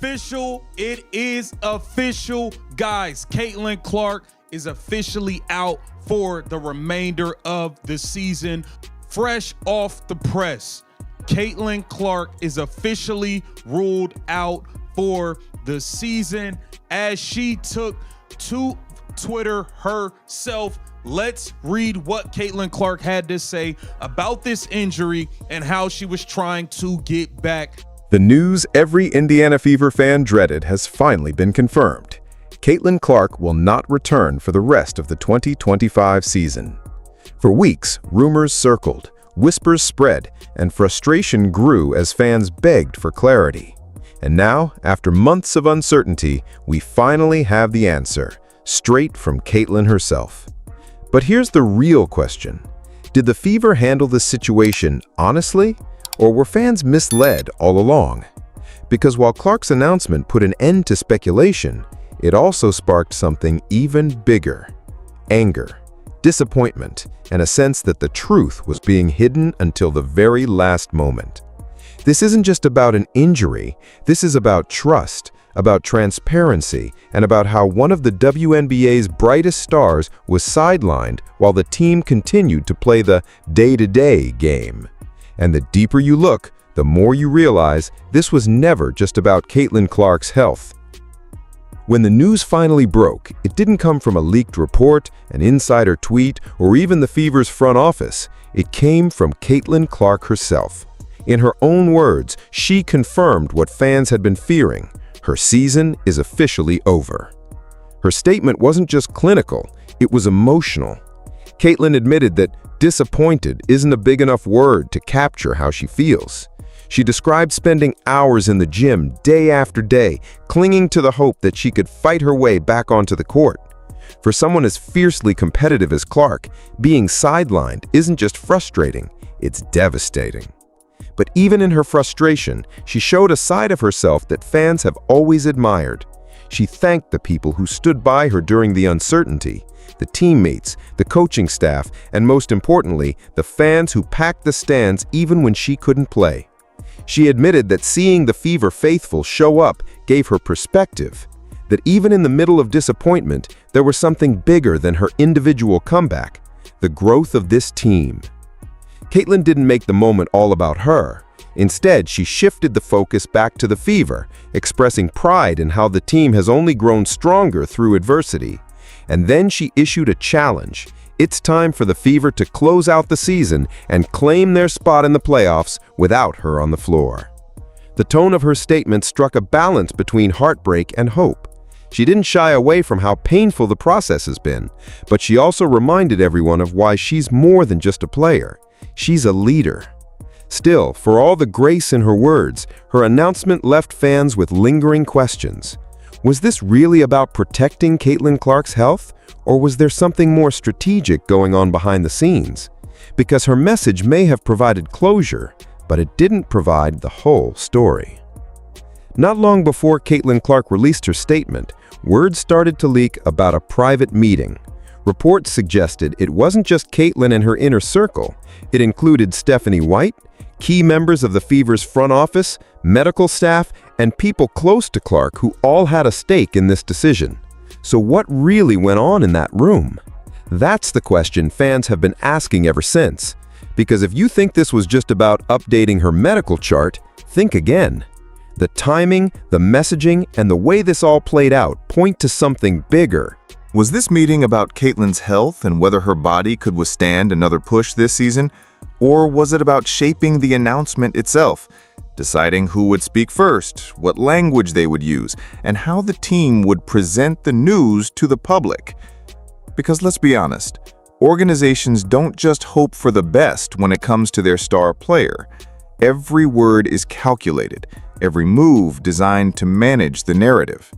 Official, it is official, guys. Caitlin Clark is officially out for the remainder of the season. Fresh off the press, Caitlin Clark is officially ruled out for the season as she took to Twitter herself. Let's read what Caitlin Clark had to say about this injury and how she was trying to get back. The news every Indiana Fever fan dreaded has finally been confirmed. Caitlin Clark will not return for the rest of the 2025 season. For weeks, rumors circled, whispers spread, and frustration grew as fans begged for clarity. And now, after months of uncertainty, we finally have the answer, straight from Caitlin herself. But here's the real question. Did the Fever handle this situation honestly? Or were fans misled all along? Because while Clark's announcement put an end to speculation, it also sparked something even bigger: anger, disappointment, and a sense that the truth was being hidden until the very last moment. This isn't just about an injury, this is about trust, about transparency, and about how one of the WNBA's brightest stars was sidelined while the team continued to play the day-to-day game. And the deeper you look, the more you realize this was never just about Caitlin Clark's health. When the news finally broke, it didn't come from a leaked report, an insider tweet, or even the Fever's front office. It came from Caitlin Clark herself. In her own words, she confirmed what fans had been fearing: her season is officially over. Her statement wasn't just clinical, it was emotional. Caitlin admitted that disappointed isn't a big enough word to capture how she feels. She described spending hours in the gym day after day, clinging to the hope that she could fight her way back onto the court. For someone as fiercely competitive as Clark, being sidelined isn't just frustrating, it's devastating. But even in her frustration, she showed a side of herself that fans have always admired. She thanked the people who stood by her during the uncertainty, the teammates, the coaching staff, and most importantly, the fans who packed the stands even when she couldn't play. She admitted that seeing the Fever faithful show up gave her perspective, that even in the middle of disappointment, there was something bigger than her individual comeback: the growth of this team. Caitlin didn't make the moment all about her. Instead, she shifted the focus back to the Fever, expressing pride in how the team has only grown stronger through adversity. And then she issued a challenge. It's time for the Fever to close out the season and claim their spot in the playoffs without her on the floor. The tone of her statement struck a balance between heartbreak and hope. She didn't shy away from how painful the process has been, but she also reminded everyone of why she's more than just a player. She's a leader. Still, for all the grace in her words, her announcement left fans with lingering questions. Was this really about protecting Caitlin Clark's health, or was there something more strategic going on behind the scenes? Because her message may have provided closure, but it didn't provide the whole story. Not long before Caitlin Clark released her statement, word started to leak about a private meeting. Reports suggested it wasn't just Caitlin and her inner circle. It included Stephanie White, key members of the Fever's front office, medical staff, and people close to Clark who all had a stake in this decision. So what really went on in that room? That's the question fans have been asking ever since. Because if you think this was just about updating her medical chart, think again. The timing, the messaging, and the way this all played out point to something bigger. Was this meeting about Caitlin's health and whether her body could withstand another push this season? Or was it about shaping the announcement itself, deciding who would speak first, what language they would use, and how the team would present the news to the public? Because let's be honest, organizations don't just hope for the best when it comes to their star player. Every word is calculated, every move designed to manage the narrative.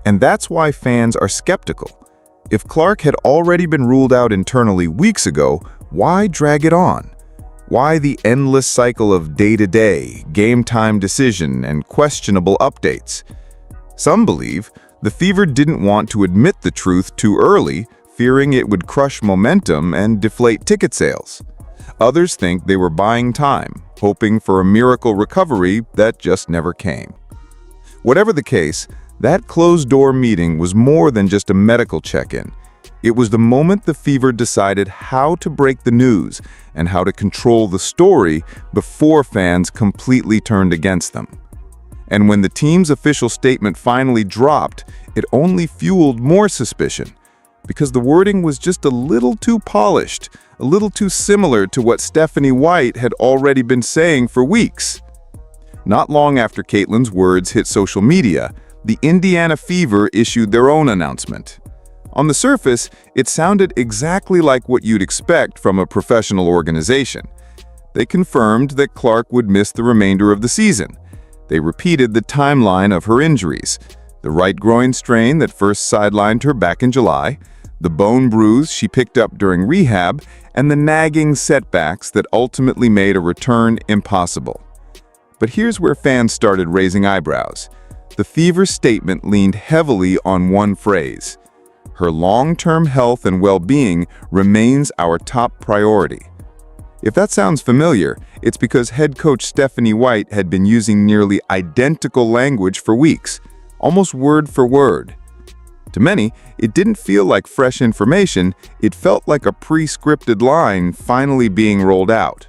And that's why fans are skeptical. If Clark had already been ruled out internally weeks ago, why drag it on? Why the endless cycle of day-to-day, game-time decision, and questionable updates? Some believe the Fever didn't want to admit the truth too early, fearing it would crush momentum and deflate ticket sales. Others think they were buying time, hoping for a miracle recovery that just never came. Whatever the case, that closed-door meeting was more than just a medical check-in. It was the moment the Fever decided how to break the news and how to control the story before fans completely turned against them. And when the team's official statement finally dropped, it only fueled more suspicion, because the wording was just a little too polished, a little too similar to what Stephanie White had already been saying for weeks. Not long after Caitlyn's words hit social media, the Indiana Fever issued their own announcement. On the surface, it sounded exactly like what you'd expect from a professional organization. They confirmed that Clark would miss the remainder of the season. They repeated the timeline of her injuries: the right groin strain that first sidelined her back in July, the bone bruise she picked up during rehab, and the nagging setbacks that ultimately made a return impossible. But here's where fans started raising eyebrows. The Fever's statement leaned heavily on one phrase: her long-term health and well-being remains our top priority. If that sounds familiar, it's because head coach Stephanie White had been using nearly identical language for weeks, almost word for word. To many, it didn't feel like fresh information, it felt like a pre-scripted line finally being rolled out.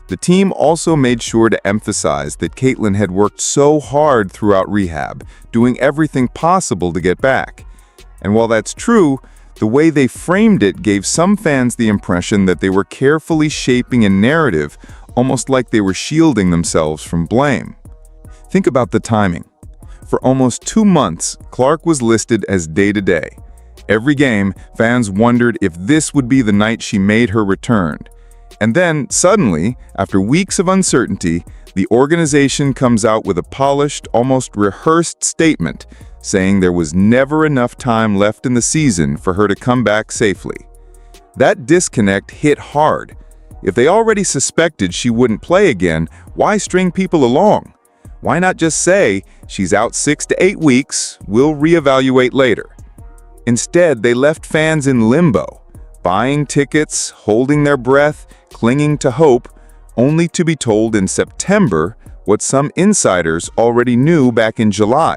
The team also made sure to emphasize that Caitlyn had worked so hard throughout rehab, doing everything possible to get back. And while that's true, the way they framed it gave some fans the impression that they were carefully shaping a narrative, almost like they were shielding themselves from blame. Think about the timing. For almost 2 months, Clark was listed as day-to-day. Every game, fans wondered if this would be the night she made her return. And then, suddenly, after weeks of uncertainty, the organization comes out with a polished, almost rehearsed statement saying there was never enough time left in the season for her to come back safely. That disconnect hit hard. If they already suspected she wouldn't play again, why string people along? Why not just say, she's out 6 to 8 weeks, we'll reevaluate later? Instead, they left fans in limbo, buying tickets, holding their breath, clinging to hope, only to be told in September what some insiders already knew back in July.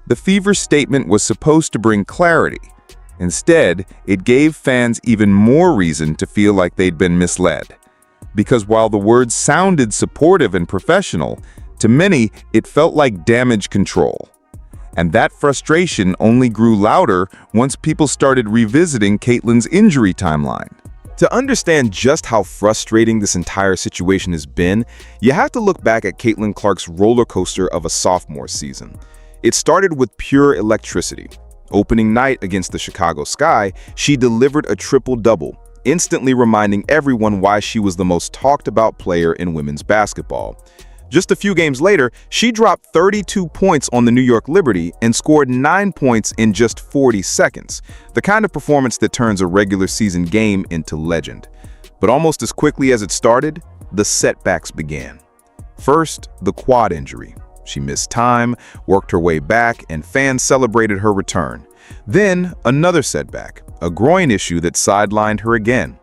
The Fever statement was supposed to bring clarity. Instead, it gave fans even more reason to feel like they'd been misled. Because while the words sounded supportive and professional, to many, it felt like damage control. And that frustration only grew louder once people started revisiting Caitlyn's injury timeline. To understand just how frustrating this entire situation has been, you have to look back at Caitlyn Clark's roller coaster of a sophomore season. It started with pure electricity. Opening night against the Chicago Sky, she delivered a triple-double, instantly reminding everyone why she was the most talked-about player in women's basketball. Just a few games later, she dropped 32 points on the New York Liberty and scored 9 points in just 40 seconds, the kind of performance that turns a regular season game into legend. But almost as quickly as it started, the setbacks began. First, the quad injury. She missed time, worked her way back, and fans celebrated her return. Then, another setback, a groin issue that sidelined her again.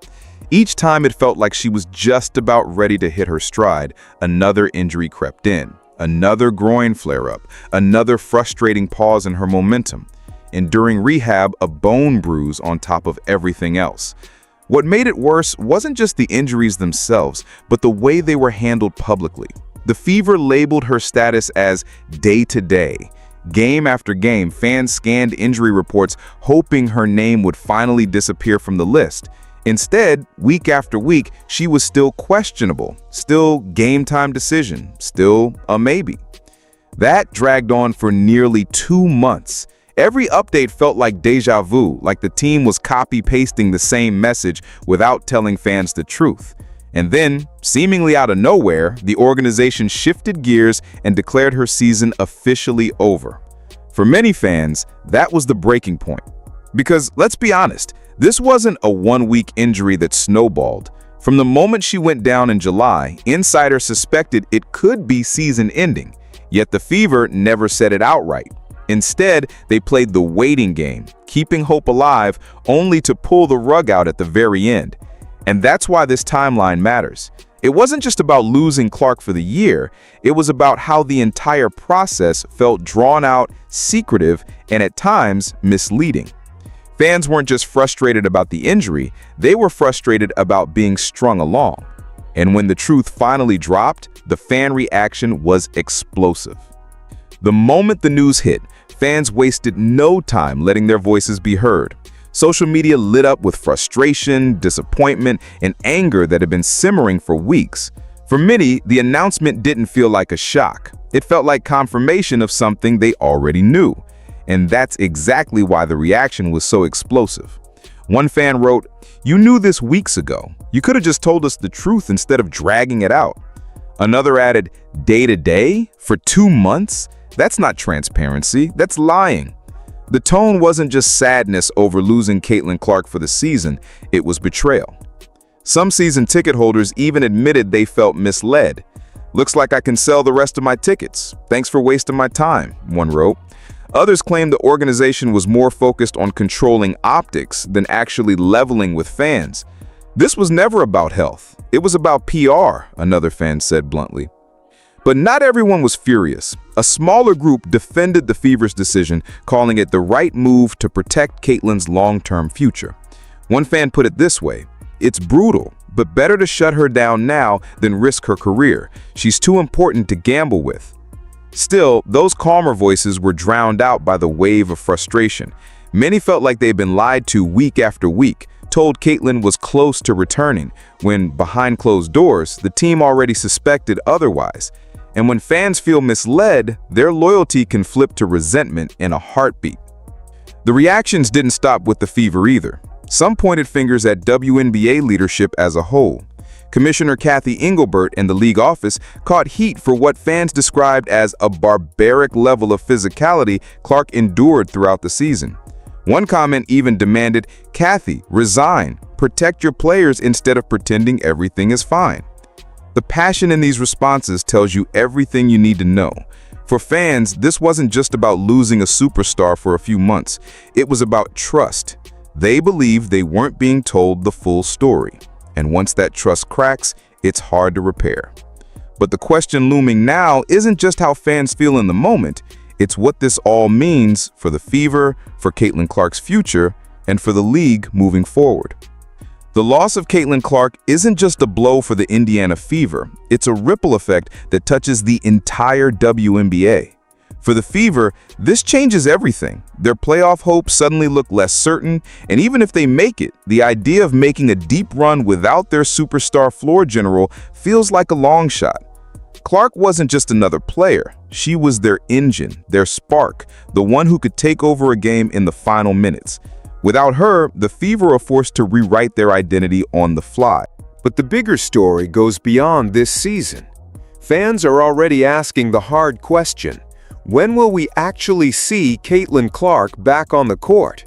Each time it felt like she was just about ready to hit her stride, another injury crept in, another groin flare-up, another frustrating pause in her momentum, and during rehab, a bone bruise on top of everything else. What made it worse wasn't just the injuries themselves, but the way they were handled publicly. The Fever labeled her status as day-to-day. Game after game, fans scanned injury reports hoping her name would finally disappear from the list. Instead, week after week, she was still questionable, still game-time decision, still a maybe. That dragged on for nearly 2 months. Every update felt like deja vu, like the team was copy-pasting the same message without telling fans the truth. And then, seemingly out of nowhere, the organization shifted gears and declared her season officially over. For many fans, that was the breaking point. Because, let's be honest, this wasn't a one-week injury that snowballed. From the moment she went down in July, insiders suspected it could be season-ending, yet the Fever never said it outright. Instead, they played the waiting game, keeping hope alive, only to pull the rug out at the very end. And that's why this timeline matters. It wasn't just about losing Clark for the year, it was about how the entire process felt drawn out, secretive, and at times misleading. Fans weren't just frustrated about the injury, they were frustrated about being strung along. And when the truth finally dropped, the fan reaction was explosive. The moment the news hit, fans wasted no time letting their voices be heard. Social media lit up with frustration, disappointment, and anger that had been simmering for weeks. For many, the announcement didn't feel like a shock. It felt like confirmation of something they already knew. And that's exactly why the reaction was so explosive. One fan wrote, "You knew this weeks ago. You could have just told us the truth instead of dragging it out." Another added, "Day to day? For 2 months? That's not transparency, that's lying." The tone wasn't just sadness over losing Caitlin Clark for the season, it was betrayal. Some season ticket holders even admitted they felt misled. "Looks like I can sell the rest of my tickets. Thanks for wasting my time," one wrote. Others claimed the organization was more focused on controlling optics than actually leveling with fans. "This was never about health. It was about PR," another fan said bluntly. But not everyone was furious. A smaller group defended the Fever's decision, calling it the right move to protect Caitlin's long-term future. One fan put it this way, "It's brutal, but better to shut her down now than risk her career. She's too important to gamble with." Still, those calmer voices were drowned out by the wave of frustration. Many felt like they'd been lied to week after week, told Caitlin was close to returning, when behind closed doors, the team already suspected otherwise. And when fans feel misled, their loyalty can flip to resentment in a heartbeat. The reactions didn't stop with the Fever either. Some pointed fingers at WNBA leadership as a whole. Commissioner Kathy Engelbert and the league office caught heat for what fans described as a barbaric level of physicality Clark endured throughout the season. One comment even demanded, "Kathy, resign. Protect your players instead of pretending everything is fine." The passion in these responses tells you everything you need to know. For fans, this wasn't just about losing a superstar for a few months. It was about trust. They believed they weren't being told the full story. And once that trust cracks, it's hard to repair. But the question looming now isn't just how fans feel in the moment. It's what this all means for the Fever, for Caitlin Clark's future, and for the league moving forward. The loss of Caitlin Clark isn't just a blow for the Indiana Fever, it's a ripple effect that touches the entire WNBA. For the Fever, this changes everything. Their playoff hopes suddenly look less certain, and even if they make it, the idea of making a deep run without their superstar floor general feels like a long shot. Clark wasn't just another player, she was their engine, their spark, the one who could take over a game in the final minutes. Without her, the Fever are forced to rewrite their identity on the fly. But the bigger story goes beyond this season. Fans are already asking the hard question, when will we actually see Caitlin Clark back on the court?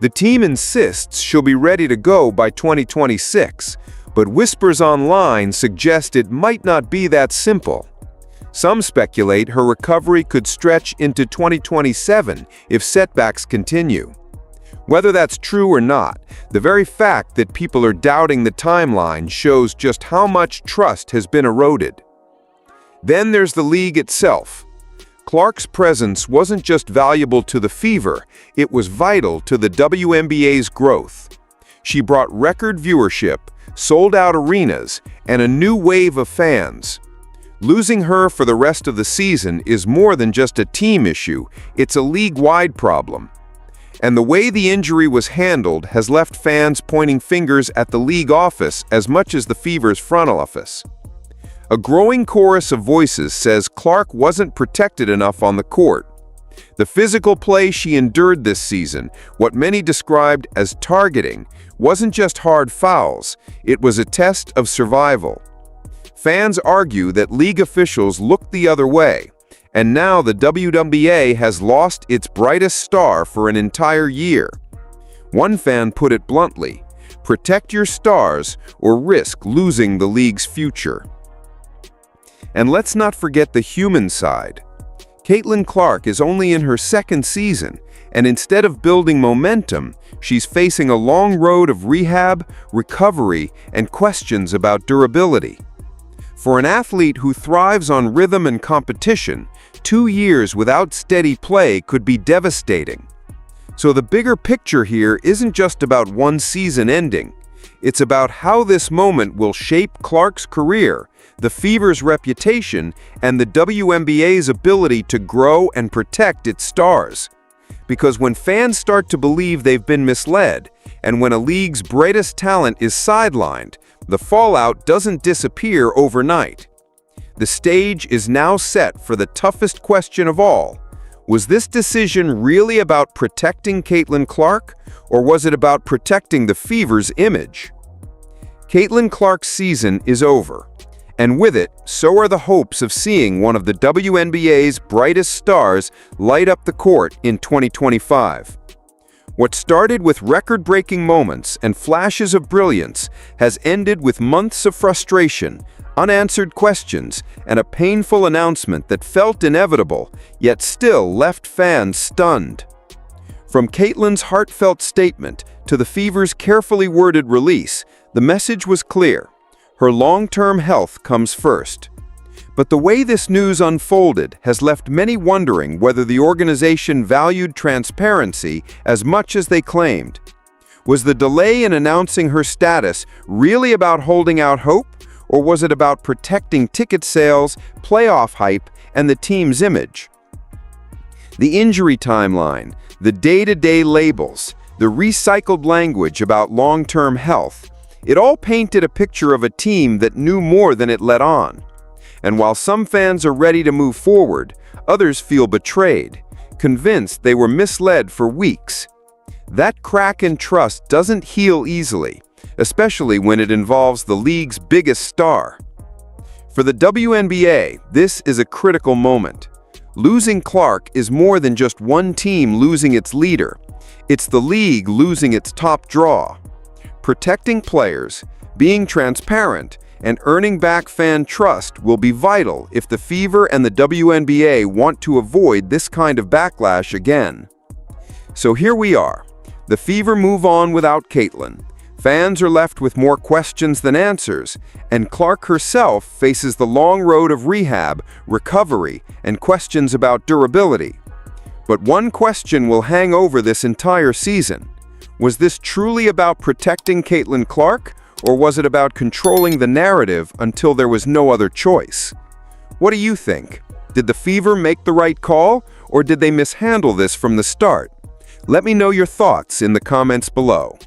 The team insists she'll be ready to go by 2026, but whispers online suggest it might not be that simple. Some speculate her recovery could stretch into 2027 if setbacks continue. Whether that's true or not, the very fact that people are doubting the timeline shows just how much trust has been eroded. Then there's the league itself. Clark's presence wasn't just valuable to the Fever, it was vital to the WNBA's growth. She brought record viewership, sold-out arenas, and a new wave of fans. Losing her for the rest of the season is more than just a team issue, it's a league-wide problem. And the way the injury was handled has left fans pointing fingers at the league office as much as the Fever's front office. A growing chorus of voices says Clark wasn't protected enough on the court. The physical play she endured this season, what many described as targeting, wasn't just hard fouls, it was a test of survival. Fans argue that league officials looked the other way, and now the WNBA has lost its brightest star for an entire year. One fan put it bluntly, protect your stars or risk losing the league's future. And let's not forget the human side. Caitlin Clark is only in her second season, and instead of building momentum, she's facing a long road of rehab, recovery, and questions about durability. For an athlete who thrives on rhythm and competition, 2 years without steady play could be devastating. So the bigger picture here isn't just about one season ending. It's about how this moment will shape Clark's career, the Fever's reputation, and the WNBA's ability to grow and protect its stars. Because when fans start to believe they've been misled, and when a league's brightest talent is sidelined, the fallout doesn't disappear overnight. The stage is now set for the toughest question of all. Was this decision really about protecting Caitlin Clark, or was it about protecting the Fever's image? Caitlin Clark's season is over, and with it, so are the hopes of seeing one of the WNBA's brightest stars light up the court in 2025. What started with record-breaking moments and flashes of brilliance has ended with months of frustration, unanswered questions, and a painful announcement that felt inevitable, yet still left fans stunned. From Caitlin's heartfelt statement to the Fever's carefully worded release, the message was clear. Her long-term health comes first. But the way this news unfolded has left many wondering whether the organization valued transparency as much as they claimed. Was the delay in announcing her status really about holding out hope, or was it about protecting ticket sales, playoff hype, and the team's image? The injury timeline, the day-to-day labels, the recycled language about long-term health, it all painted a picture of a team that knew more than it let on. And while some fans are ready to move forward, others feel betrayed, convinced they were misled for weeks. That crack in trust doesn't heal easily, especially when it involves the league's biggest star. For the WNBA, this is a critical moment. Losing Clark is more than just one team losing its leader. It's the league losing its top draw. Protecting players, being transparent, and earning back fan trust will be vital if the Fever and the WNBA want to avoid this kind of backlash again. So here we are. The Fever move on without Caitlin. Fans are left with more questions than answers, and Clark herself faces the long road of rehab, recovery, and questions about durability. But one question will hang over this entire season. Was this truly about protecting Caitlin Clark, or was it about controlling the narrative until there was no other choice? What do you think? Did the Fever make the right call, or did they mishandle this from the start? Let me know your thoughts in the comments below.